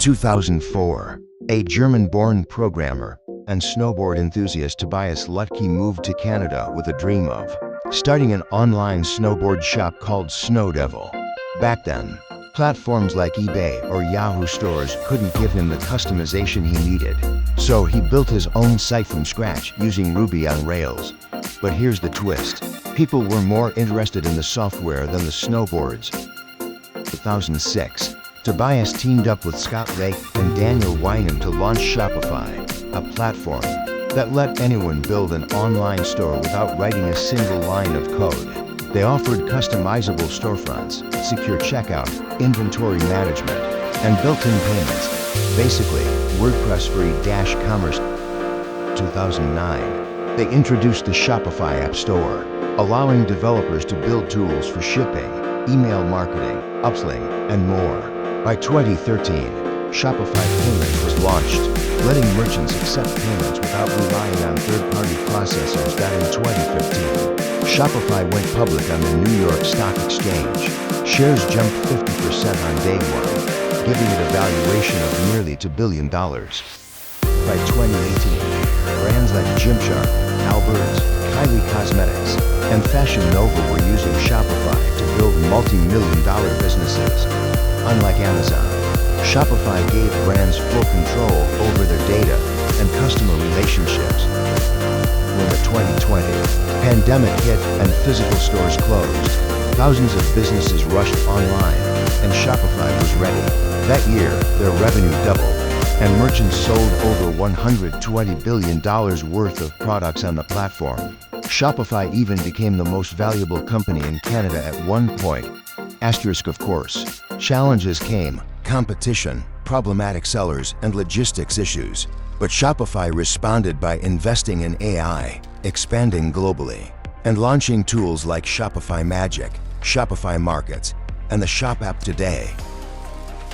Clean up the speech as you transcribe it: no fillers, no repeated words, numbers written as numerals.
2004, a German-born programmer and snowboard enthusiast Tobias Lütke moved to Canada with a dream of starting an online snowboard shop called Snowdevil. Back then, platforms like eBay or Yahoo stores couldn't give him the customization he needed, so he built his own site from scratch using Ruby on Rails. But here's the twist. People were more interested in the software than the snowboards. 2006, Tobias teamed up with Scott Lake and Daniel Weinand to launch Shopify, a platform that let anyone build an online store without writing a single line of code. They offered customizable storefronts, secure checkout, inventory management, and built-in payments. Basically, WordPress for e-commerce. 2009, they introduced the Shopify App Store, allowing developers to build tools for shipping, email marketing, upselling, and more. By 2013, Shopify Payment was launched, letting merchants accept payments without relying on third-party processors. In 2015, Shopify went public on the New York Stock Exchange. Shares jumped 50% on day one, giving it a valuation of nearly $2 billion. By 2018, brands like Gymshark, Alberts, Kylie Cosmetics, and Fashion Nova were using Shopify to build multi-million-dollar businesses. Unlike Amazon, Shopify gave brands full control over their data and customer relationships. When the 2020 pandemic hit and physical stores closed, thousands of businesses rushed online, and Shopify was ready. That year, their revenue doubled, and merchants sold over $120 billion worth of products on the platform. Shopify even became the most valuable company in Canada at one point. Asterisk, of course. Challenges came: competition, problematic sellers, and logistics issues. But Shopify responded by investing in AI, expanding globally, and launching tools like Shopify Magic, Shopify Markets, and the Shop app today.